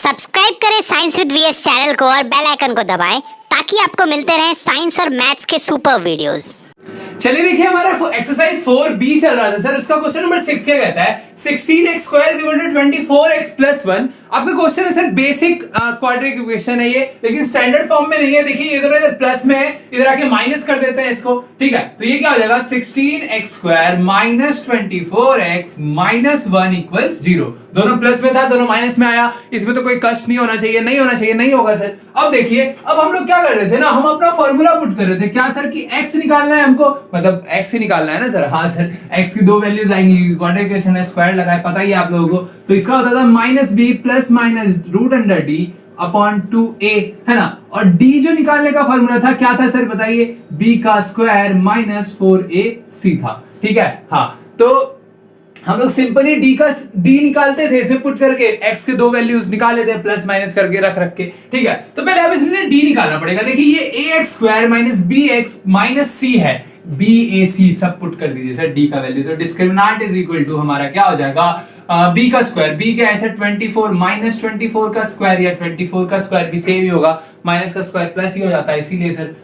Subscribe करें science with VS channel को और बेल आइकन को दबाएं ताकि आपको मिलते रहें साइंस और मैथ्स के सुपर वीडियोस। चलिए देखिए हमारा एक्सरसाइज 4B चल रहा था सर। उसका क्वेश्चन नंबर 6 क्या कहता है 16x² = 24x + 1। आपका क्वेश्चन है सर बेसिक क्वाड्रेटिक इक्वेशन है ये, लेकिन स्टैंडर्ड फॉर्म में नहीं है। देखिए ये दोनों इधर प्लस में है, इधर आके माइनस कर देते हैं इसको, ठीक है। तो ये क्या हो जाएगा 16x² - 24x - 1 = 0। दोनों प्लस में था, दोनों माइनस में आया। इसमें तो कोई कष्ट नहीं होना चाहिए, नहीं होना चाहिए, नहीं होगा सर। अब देखिए, अब हम लोग क्या कर रहे थे ना, हम अपना फॉर्मूला पुट कर रहे थे क्या सर कि x निकालना है हमको, मतलब x ही निकालना है ना सर। हाँ सर, x की दो वैल्यूज आएंगी, क्वाड्रेटिक इक्वेशन है, स्क्वायर लगा है, पता ही है आप लोगों को। तो इसका होता था -b + -√d अपॉन 2a, है ना। और d जो निकालने का फॉर्मूला था क्या था सर बताइए, b² - 4ac था, ठीक है। हाँ, तो हम लोग सिंपली d निकालते थे, इसे पुट करके x के दो वैल्यूज निकाल लेते हैं, प्लस माइनस करके रख के, ठीक है। तो पहले अब इसमें से d निकालना पड़ेगा। देखिए ये ax² - bx - c है, bac सब पुट कर दीजिए सर d का वैल्यू। तो डिस्क्रिमिनेंट इज इक्वल टू हमारा क्या हो जाएगा, b का स्क्वायर, b क्या है सर 24 - 24 का स्क्वायर, या 24 का स्क्वायर भी सेम ही होगा, माइनस का स्क्वायर प्लस ही हो जाता है, इसीलिए सर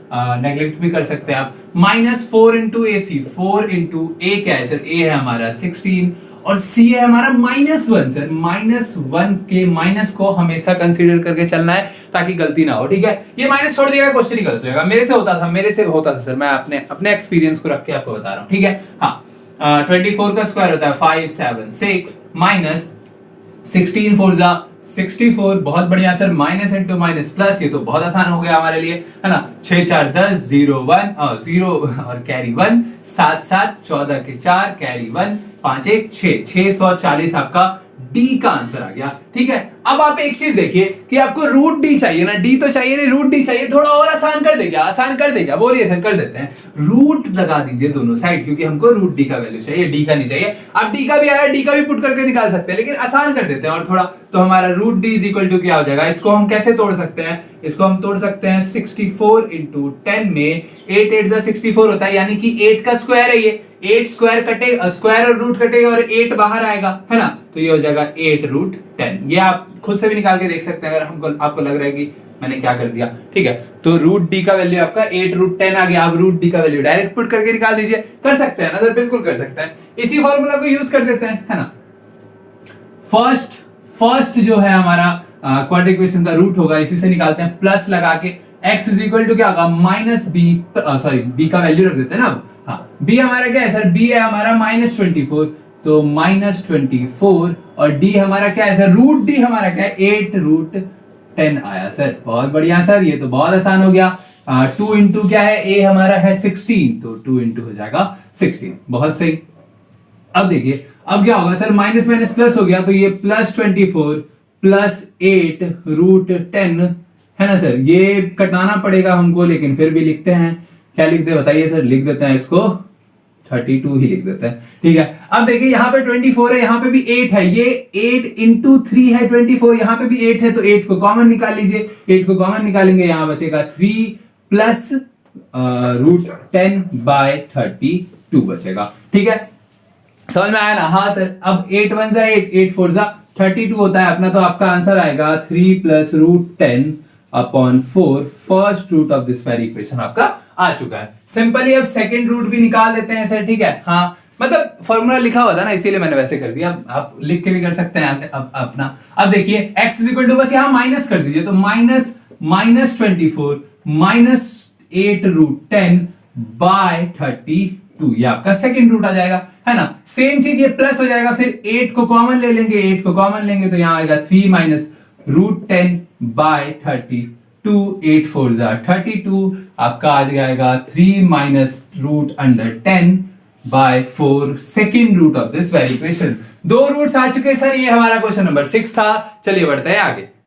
नेग्लेक्ट भी कर सकते हैं आप। -4 × ac, 4 × a क्या है सर, a है हमारा 16 और c है हमारा -1 सर। -1 के माइनस को हमेशा कंसीडर करके चलना है ताकि गलती ना हो, ठीक है। ये माइनस छोड़ दिएगा, क्वेश्चन ही गलत हो जाएगा। मेरे से होता था सर, मैं अपने एक्सपीरियंस को रख के आपको बता रहा हूँ, ठीक है। हाँ, 24 का स्क्वायर होता है 5 7 6 माइनस 16 4 जा 64, बहुत बढ़िया sir. Minus into minus plus, ये तो बहुत आसान हो गया हमारे लिए, है ना। 6 4 10 0 1 0 और कैरी 1, 7 7 14 के 4 कैरी 1, 5 1 6, 640 आपका डी का आंसर आ गया, ठीक है। अब आप एक चीज देखिए कि आपको रूट डी चाहिए ना, डी तो चाहिए नहीं, रूट डी चाहिए। थोड़ा और आसान कर देगा, बोलिए सर, कर देते हैं। रूट लगा दीजिए दोनों साइड, क्योंकि हमको रूट डी का वैल्यू चाहिए, डी का नहीं चाहिए। अब डी का भी आया, डी का भी पुट करके निकाल सकते हैं, लेकिन आसान कर देते हैं और थोड़ा। तो हमारा root D is equal to क्या हो जाएगा, इसको हम कैसे तोड़ सकते हैं, इसको हम तोड़ सकते हैं 64 × 10 में 8 8 64 होता है, यानी कि 8 का स्क्वायर है ये। 8 स्क्वायर कटे, स्क्वायर और रूट कटेगा और 8 बाहर आएगा, है ना। तो ये हो जाएगा 8√10। ये आप खुद से भी निकाल के देख सकते हैं अगर आपको लग रहा है कि मैंने क्या कर दिया, ठीक है। तो रूट डी का वैल्यू आपका 8√10 आ गया। आप रूट डी का वैल्यू डायरेक्ट पुट करके निकाल दीजिए, कर सकते हैं ना सर, बिल्कुल कर सकते हैं। इसी फॉर्मूला को यूज कर देते हैं, है ना। फर्स्ट जो है हमारा क्वाड्रेटिक इक्वेशन का रूट होगा, इसी से निकालते हैं, प्लस लगा के x इज इक्वल टू क्या होगा b का वैल्यू रख देते हैं ना। हाँ, b हमारा क्या है सर, b है हमारा -24, तो -24 और d हमारा क्या है सर, रूट d हमारा क्या है 8√10 आया सर। बहुत बढ़िया सर, ये तो बहुत आसान हो गया। 2 × क्या है, a हमारा है 16, तो 2 × हो जाएगा 16, बहुत सही। अब देखिए, अब क्या होगा सर, माइनस माइनस प्लस हो गया, तो ये +24 + 8√10 है ना सर। ये कटाना पड़ेगा हमको, लेकिन फिर भी लिखते हैं। क्या लिखते हैं बताइए सर, लिख देते हैं इसको 32 ही लिख देते हैं, ठीक है। अब देखिए यहाँ पे 24 है, यहाँ पे भी 8 है, ये 8 × 3 है 24, यहाँ पे भी 8 है, तो 8 को कॉमन निकाल लीजिए। 8 को कॉमन निकालेंगे, यहाँ बचेगा 3 + √10/32 बचेगा, ठीक है। समझ में आया ना। हाँ सर, अब 8 1 जा 8, 8 4 जा 32 होता है अपना, तो आपका आंसर आएगा 3 + √10/4। First root of this very equation आपका आ चुका है। सिंपली अब सेकंड रूट भी निकाल देते हैं सर, ठीक है। हाँ, मतलब फॉर्मूला लिखा हुआ था ना, इसीलिए मैंने वैसे कर दिया। आप लिख के भी कर सकते हैं अपना। अब देखिए x इज इक्वल टू, बस यहां माइनस कर दीजिए, तो -24 - 8√10/32, ये आपका सेकंड रूट आ जाएगा, है ना। सेम चीज ये प्लस हो जाएगा, फिर 8 को कॉमन ले लेंगे, 8 को कॉमन लेंगे तो यहां आएगा 3 - √10/32, 8 4 जा 32, आपका आ जाएगा 3 - √10/4, second root of this very equation. 2 roots आ चुके सर, ये हमारा क्वेश्चन नंबर 6 था। चलिए बढ़ते हैं आगे।